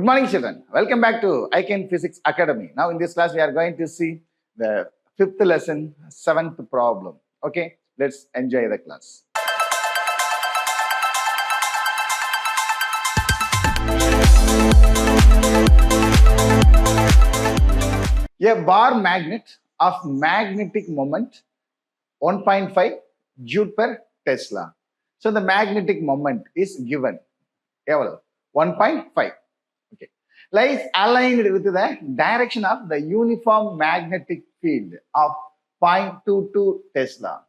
Good morning, children. Welcome back to ICAN Physics Academy. Now, in this class, we are going to see the fifth lesson, seventh problem. Okay, let's enjoy the class. A bar magnet of magnetic moment 1.5 Joule per Tesla. So the magnetic moment is given. 1.5. Okay. Lies aligned with the direction of the uniform magnetic field of 0.22 Tesla.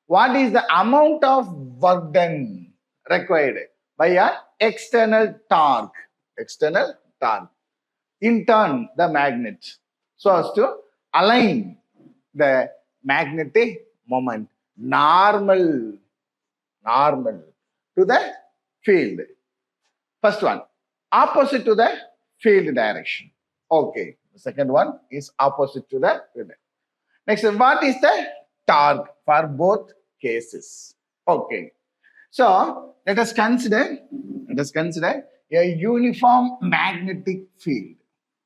What is the amount of work done required by an external torque? External torque. In turn, the magnet, so as to align the magnetic moment normal to the field. First one, opposite to the field direction. Okay. The second one is opposite to the field. Next, what is the torque for both cases? Okay. So let us consider a uniform magnetic field.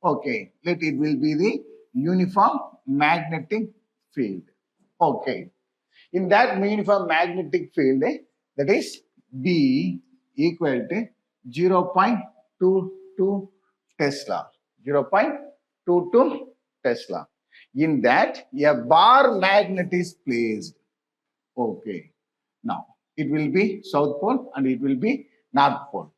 Okay. Let it will be the uniform magnetic field. Okay. In that uniform magnetic field, that is B equal to 0.22 Tesla. 0.22 Tesla. In that, a bar magnet is placed. Okay. Now, it will be South Pole and it will be North Pole.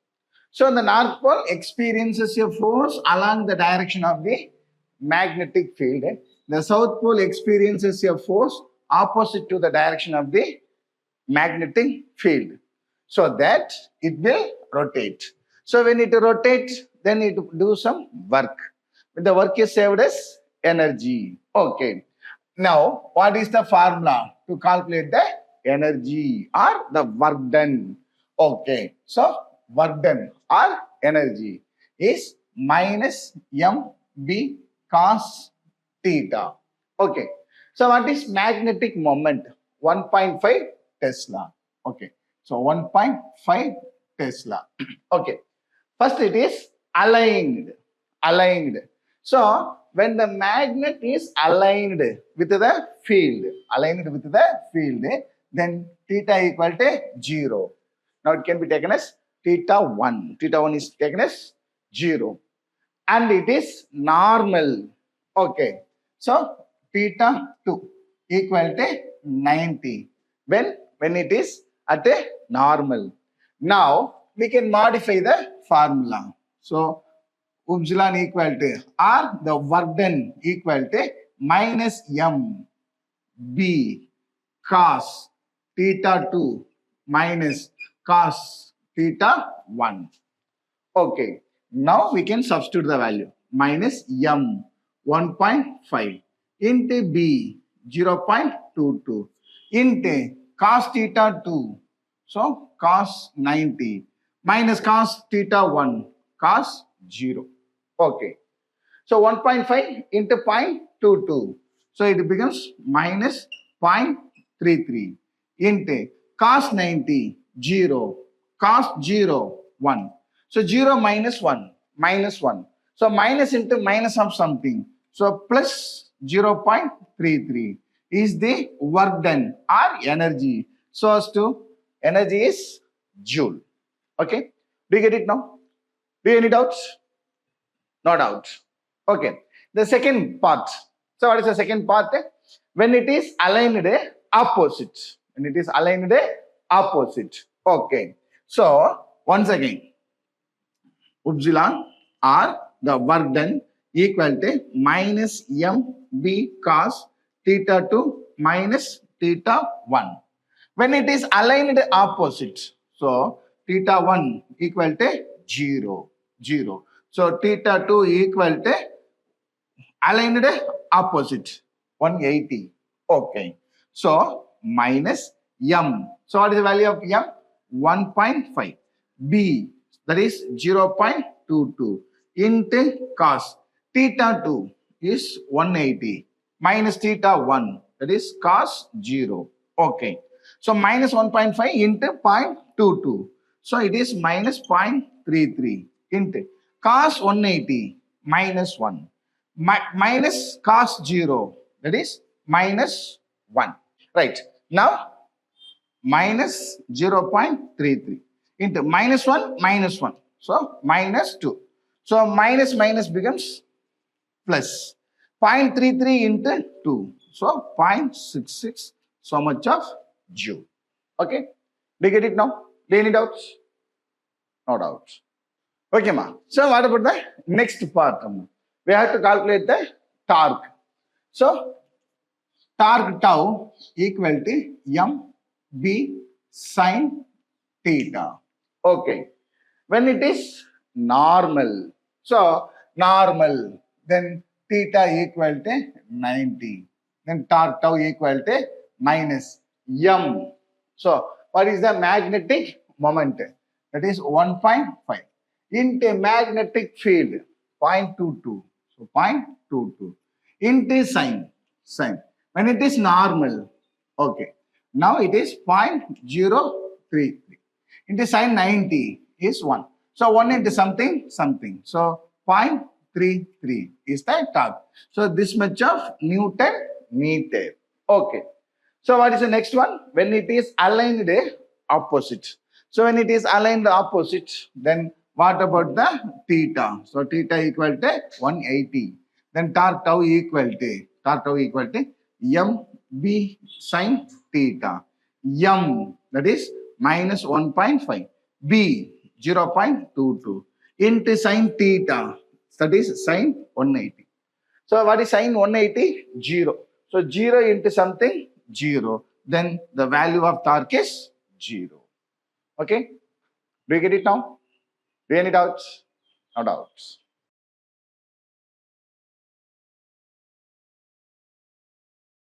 So, the North Pole experiences a force along the direction of the magnetic field. The South Pole experiences a force opposite to the direction of the magnetic field. So that it will rotate. So when it rotates, then it do some work. The work is saved as energy. Okay. Now, what is the formula to calculate the energy or the work done? Okay. So, work done or energy is minus mb cos theta. Okay. So, what is magnetic moment? 1.5 Tesla. Okay. So 1.5 Tesla. Okay. First it is aligned. So when the magnet is aligned with the field, then theta equal to 0. Now it can be taken as theta 1. Theta 1 is taken as 0. And it is normal. Okay. So theta 2 equal to 90. When it is at a normal. Now, we can modify the formula. So, upsilon equal to or the work done equal to minus m b cos theta 2 minus cos theta 1. Okay. Now, we can substitute the value. Minus m 1.5 into b 0.22 into cos theta 2, so cos 90 minus cos theta 1, cos 0. Okay. So 1.5 into 0.22. So it becomes minus 0.33 into cos 90, 0, cos 0, 1. So 0 minus 1, minus 1. So minus into minus of something. So plus 0.33. Is the work done or energy. So as to energy is Joule. Okay. Do you get it now? Do you have any doubts? No doubt. Okay. The second part. So what is the second part? When it is aligned opposite. When it is aligned opposite. Okay. So once again, upsilon or the work done equal to minus mb cos theta 2 minus theta 1. When it is aligned opposite, so theta 1 equal to 0. So theta 2 equal to aligned opposite 180. Okay. So minus m. So what is the value of m? 1.5. B, that is 0.22 into cos theta 2 is 180. Minus theta 1, that is cos 0. Okay. So minus 1.5 into 0.22. So it is minus 0.33 into cos 180 minus 1 minus cos 0, that is minus 1. Right. Now minus 0.33 into minus 1 minus 1. So minus 2. So minus minus becomes plus 0.33 into 2. So 0.66, so much of joule. Okay. Do you get it now? Do you any doubts? No doubts. Okay, ma. So what about the next part? We have to calculate the torque. So torque tau equal to m b sin theta. Okay. When it is normal, so normal, then theta equal to 90. Then torque tau equal to minus m. So what is the magnetic moment? That is 1.5 into magnetic field 0.22. So 0.22 into sine. When it is normal, okay. Now it is 0.033 into sine 90 is 1. So 1 into something. So 0.33 is the torque. So this much of Newton meter. Okay. So what is the next one? When it is aligned opposite. So when it is aligned opposite, then what about the theta? So theta equal to 180. Then torque tau equal to m b sin theta. M, that is minus 1.5. B 0.22 into sin theta, that is sin 180. So what is sin 180? 0. So 0 into something 0. Then the value of torque is 0. Okay? Do you get it now? Do you any doubts? No doubts.